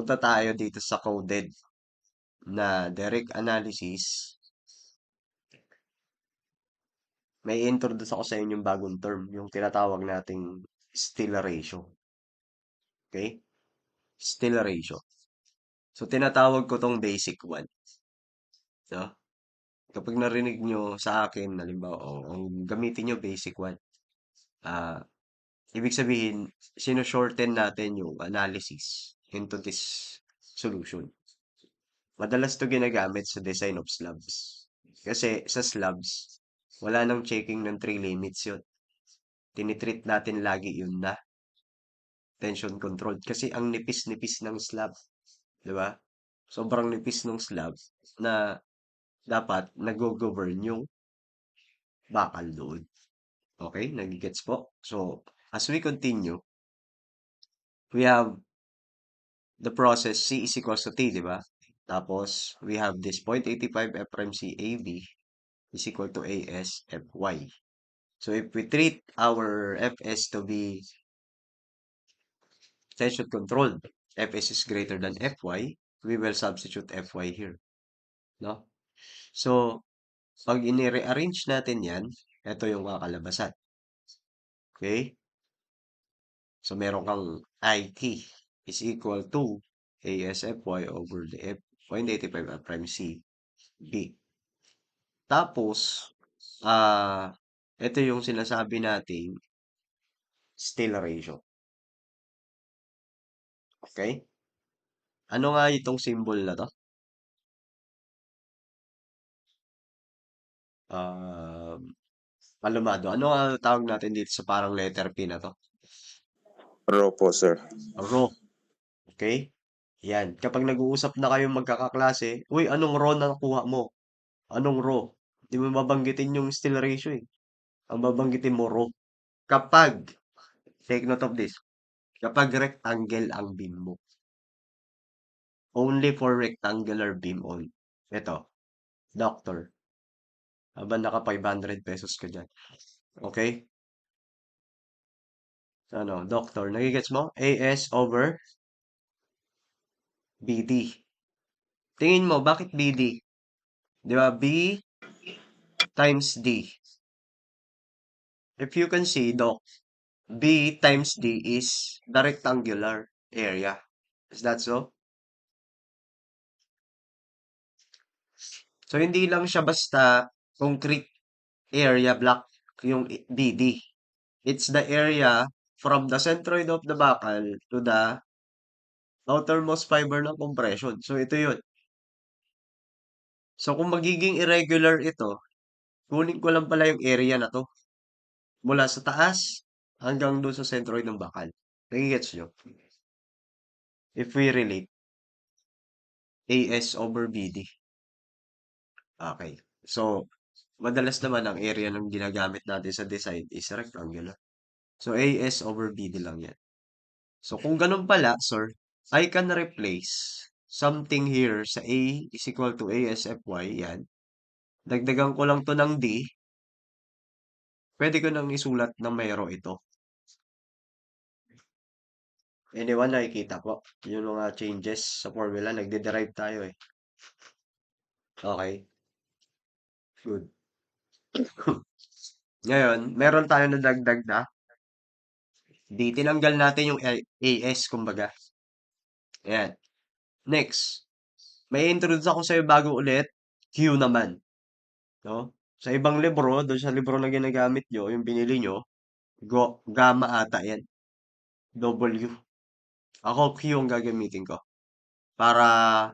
Punta tayo dito sa coded na direct analysis. May introduce ako sa inyo yung bagong term, yung tinatawag nating still ratio. Okay? Still ratio. So, tinatawag ko tong basic one. No? Kapag narinig nyo sa akin, halimbawa, ang gamitin nyo basic one. Ah, ibig sabihin, sino-shorten natin yung analysis into this solution. Madalas to ginagamit sa design of slabs. Kasi sa slabs, wala nang checking ng three limits yun. Tinitreat natin lagi yun na tension controlled. Kasi ang nipis-nipis ng slab. Di ba? Sobrang nipis ng slab na dapat nag-govern yung bakal doon. Okay? Nagigets po? So, as we continue, we have the process C is equals to T, di ba? Tapos, we have this 0.85 F prime C AB is equal to AS FY. So, if we treat our Fs to be tension controlled, Fs is greater than Fy, we will substitute Fy here. No? So, pag ini-rearrange natin yan, ito yung kakalabasan. Okay? So, meron kang IT is equal to ASFY over the F 0.85 F prime C B. Tapos, ito yung sinasabi nating still ratio. Okay? Ano nga itong symbol na to? Palumado. Ano nga tawag natin dito sa parang letter P na to? Raw po, sir. Row. Okay? Yan. Kapag nag-uusap na kayong magkakaklase, uy, anong row na nakuha mo? Anong row? Di mo babanggitin yung still ratio eh. Ang babanggitin mo row. Kapag, take note of this, kapag rectangle ang beam mo. Only for rectangular beam on. Ito, doctor. Habang naka 500 pesos ka dyan. Okay? Ano, doctor. Nagigets mo? AS over BD. Tingin mo, bakit BD? Di ba? B times D. If you can see, Doc, B times D is the rectangular area. Is that so? So, hindi lang siya basta concrete area block yung BD. It's the area from the centroid of the bakal to the outermost fiber ng compression. So, ito yun. So, kung magiging irregular ito, kunin ko lang pala yung area na to. Mula sa taas hanggang doon sa centroid ng bakal. Nagigets nyo? If we relate AS over BD. Okay. So, madalas naman ang area ng ginagamit natin sa design is rectangular. So, AS over BD lang yan. So, kung ganun pala, sir, I can replace something here sa A is equal to ASFY. Yan. Dagdagan ko lang to ng D. Pwede ko nang isulat na mayroon ito. Anyone, nakikita po. Yung mga changes sa formula, nagde-derive tayo eh. Okay. Good. Ngayon, meron tayo na dagdag na. D, tinanggal natin yung AS, kumbaga. Ayan. Next, may introduce ako sa'yo bago ulit, Q naman. No? Sa ibang libro, doon sa libro na ginagamit nyo, yung binili nyo, gamma ata yan. W. Ako, Q yung gagamitin ko. Para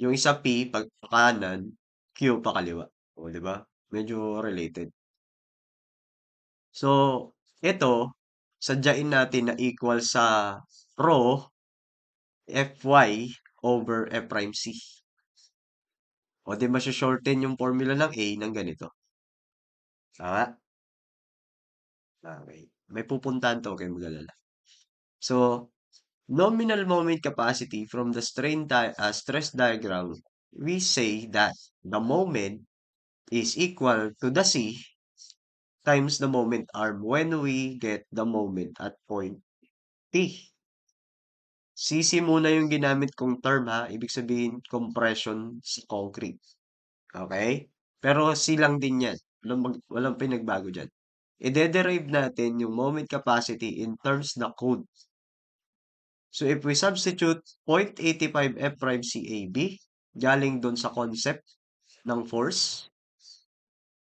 yung isa P, pag kanan, Q pa kaliwa. O, di ba? Medyo related. So, ito, sadyain natin na equal sa rho Fy over F prime C. O, di ba shorten yung formula ng A ng ganito? Tama? Okay. May pupuntahan to, kayo mag-alala. So, nominal moment capacity from the stress diagram, we say that the moment is equal to the C times the moment arm when we get the moment at point T. CC muna yung ginamit kong term ha. Ibig sabihin, compression sa concrete. Okay? Pero C lang din yan. Walang pinagbago dyan. I-derive natin yung moment capacity in terms na code. So if we substitute 0.85 F prime CAB, galing dun sa concept ng force,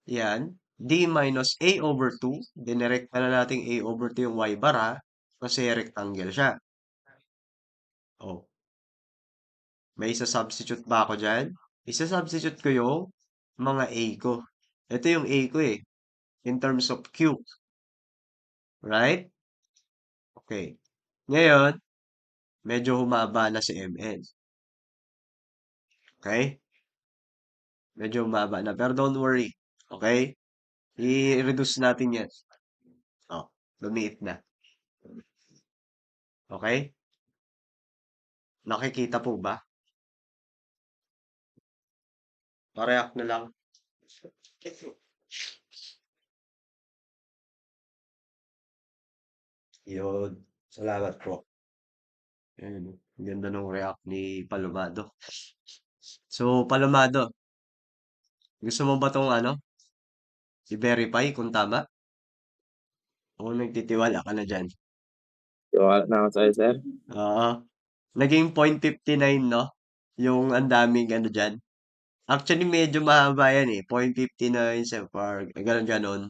yan, D minus A over 2, dinirect na natin A over 2 yung Y bar ha, kasi rectangle siya. Oh, may isa-substitute ba ako dyan? Isa-substitute ko yung mga A ko. Ito yung A ko eh, in terms of Q. Right? Okay. Ngayon, medyo humaba na si MN. Okay? Medyo humaba na. Pero don't worry. Okay? I-reduce natin yan. Oh, lumiit na. Okay? Nakikita po ba? Pareak na lang. Yun. Salamat po. Ayun. Ang ganda ng react ni Palomado. So, Palomado, gusto mo ba tong ano? I-verify kung tama? O nagtitiwala ka na dyan? Tiwala na ako sa'yo, sir. Oo. Naging 0.59, no? Yung ang daming ano dyan. Actually, medyo mahaba yan eh. 0.59 sa par, ganun ganon.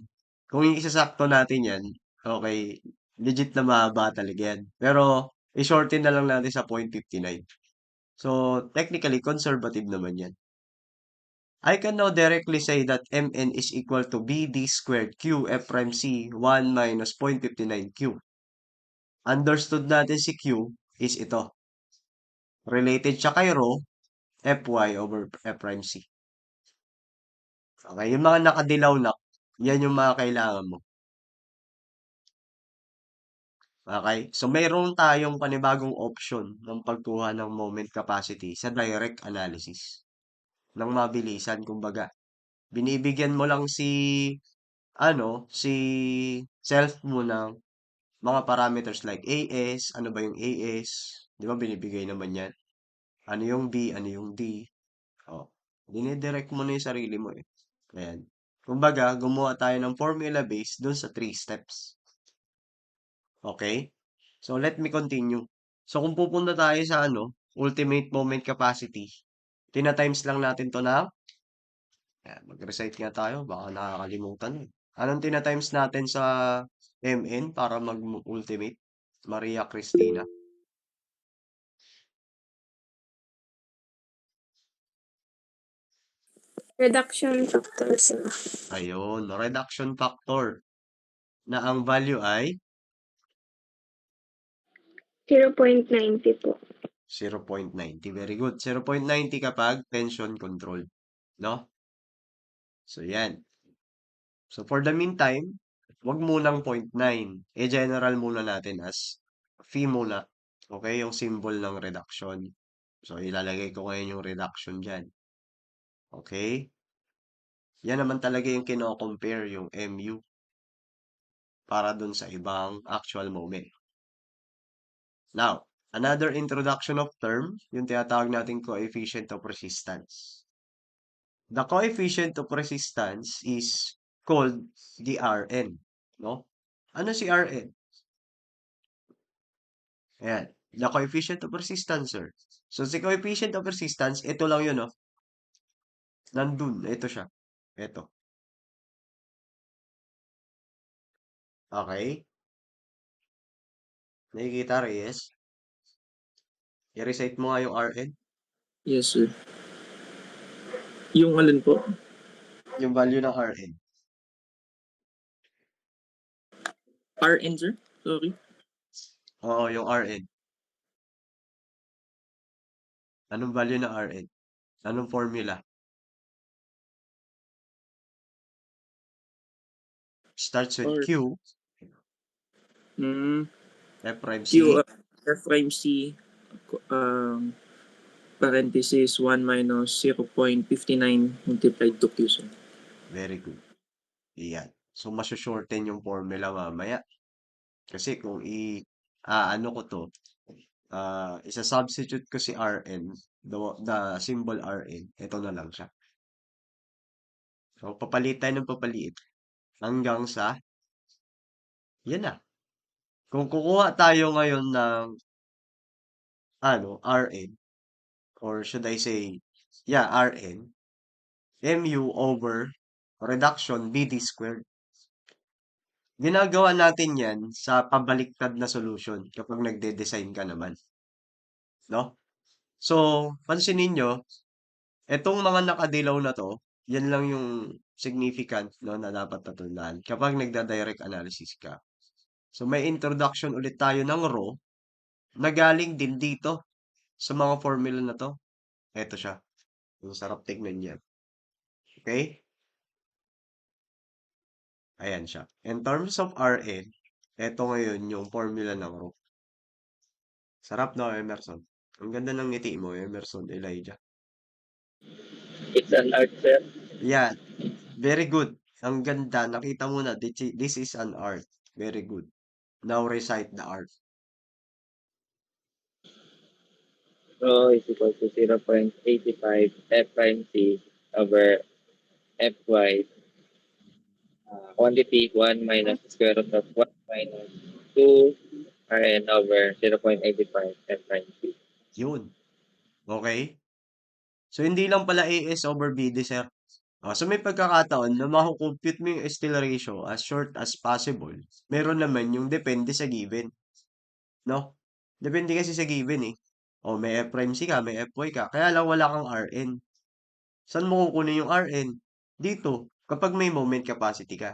Kung isasakto natin yan, okay, legit na mahaba talaga yan. Pero, i-shorten na lang natin sa 0.59. So, technically, conservative naman yan. I can now directly say that Mn is equal to Bd squared Q F prime C 1 minus 0.59 Q. Understood natin si Q is ito. Related siya kay rho, Fy over F prime C. Okay, yung mga nakadilaw na, yan yung mga kailangan mo. Okay, so mayroon tayong panibagong option ng pagkuha ng moment capacity sa direct analysis. Nang mabilisan, kumbaga. Binibigyan mo lang si self mo ng mga parameters like AS, ano ba yung AS? Di ba binibigay naman yan? Ano yung B, ano yung D? Oh, dinidirect mo na yung sarili mo eh. Ayan. Kumbaga, gumawa tayo ng formula based dun sa 3 steps. Okay? So, let me continue. So, kung pupunta tayo sa ultimate moment capacity, tina-times lang natin to na, mag-recite nga tayo, baka nakakalimutan eh. Anong tina-times natin sa MN para mag-ultimate? Maria Cristina. Reduction factors. Ayun, reduction factor na ang value ay 0.90 po. 0.90. Very good. 0.90 kapag tension control. No? So, yan. So, for the meantime, wag munang 0.9. I-general muna natin as phi muna. Okay? Yung symbol ng reduction. So, ilalagay ko ngayon yung reduction dyan. Okay? Yan naman talaga yung kino-compare yung MU para dun sa ibang actual moment. Now, another introduction of term, yung tinatawag nating coefficient of resistance. The coefficient of resistance is called the Rn. No? Ano si Rn? Ayan. The coefficient of resistance, sir. So, si coefficient of resistance, ito lang yun, no? Nandun. Ito siya. Ito. Okay? Nakikita, Reyes? I-recite mo nga yung Rn. Yes, sir. Yung alin po? Yung value ng Rn. RN, sir? Sorry. Oo, yung Rn. Anong value ng Rn? Anong formula? Starts with Or, Q, mm, F prime Q, C. F prime C, um, parenthesis 1 minus 0.59 multiplied to Q, sir. Very good. Iyan. So, masusshorten yung formula mamaya. Kasi kung ano ko to, isa-substitute ko si Rn, the symbol Rn, ito na lang siya. So, papalit tayo ng papaliit hanggang sa, yan na. Kung kukuha tayo ngayon ng, Rn, or should I say, yeah, Rn, mu over reduction BD squared. Ginagawa natin yan sa pabaliktad na solution kapag nagde-design ka naman. No? So, pansinin nyo, etong mga nakadilaw na to, yan lang yung significant, no, na dapat natandaan kapag nagda-direct analysis ka. So, may introduction ulit tayo ng row na galing din dito sa mga formula na to. Ito siya. Ang sarap tignan yan. Okay? Ayan siya. In terms of Rn, ito ngayon yung formula ng row. Sarap no, Emerson? Ang ganda ng ngiti mo, Emerson, Elijah. It's an art, sir. Yeah, very good. Ang ganda. Nakita mo na, this is an art. Very good. Now recite the art. Rho is equal to 0.85 F prime C over Fy quantity 1 minus the square root of 1 minus 2 Rn over 0.85 F prime C. Yun. Okay? So, hindi lang pala AS over BD, sir. So, may pagkakataon na makukompute mo yung STL ratio as short as possible. Meron naman yung depende sa given. No? Depende kasi sa given eh. O, may F prime C ka, may Fy ka. Kaya lang wala kang Rn. Saan mo kukunin yung Rn? Dito, kapag may moment capacity ka.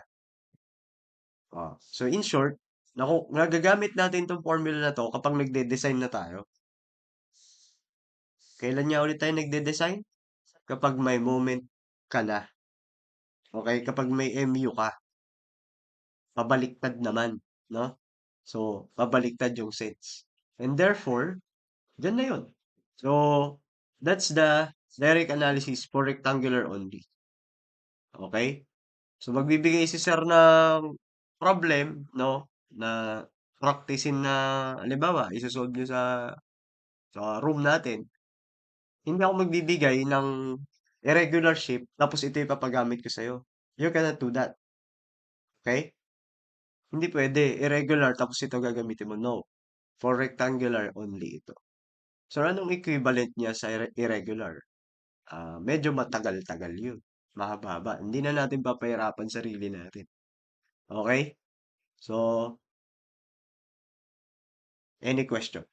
So, in short, nagagamit natin itong formula na to kapag nagde-design na tayo. Kailan niya ulit tayo nagde-design? Kapag may moment ka na. Okay? Kapag may MU ka. Pabaliktad naman. No? So, pabaliktad yung sets. And therefore, dyan na yun. So, that's the direct analysis for rectangular only. Okay? So, magbibigay si sir ng problem, no? Na practicein na, halimbawa, isasolve nyo sa room natin. Hindi ako magbibigay ng irregular shape, tapos ito ipapagamit ko sa'yo. You cannot do that. Okay? Hindi pwede. Irregular, tapos ito gagamitin mo. No. For rectangular only ito. So, anong equivalent niya sa irregular? Medyo matagal-tagal yun. Mahaba-haba. Hindi na natin papahirapan sarili natin. Okay? So, any question?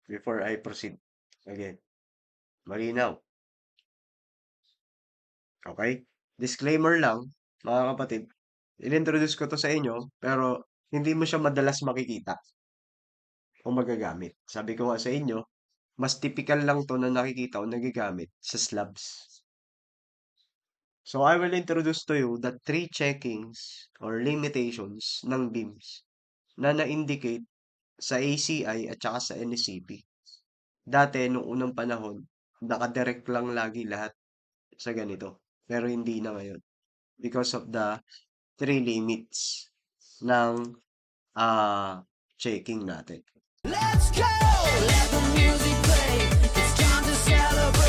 Before I proceed again. Malinaw. Okay? Disclaimer lang, mga kapatid. I-introduce ko to sa inyo, pero hindi mo siya madalas makikita o magagamit. Sabi ko nga sa inyo, mas typical lang to na nakikita o nagagamit sa slabs. So, I will introduce to you the 3 checkings or limitations ng beams na na-indicate sa ACI at saka sa NSCP. Dati, nung unang panahon, nakadirect lang lagi lahat sa ganito. Pero hindi na ngayon. Because of the 3 limits ng checking natin. Let's go! Let the music play. It's time to celebrate.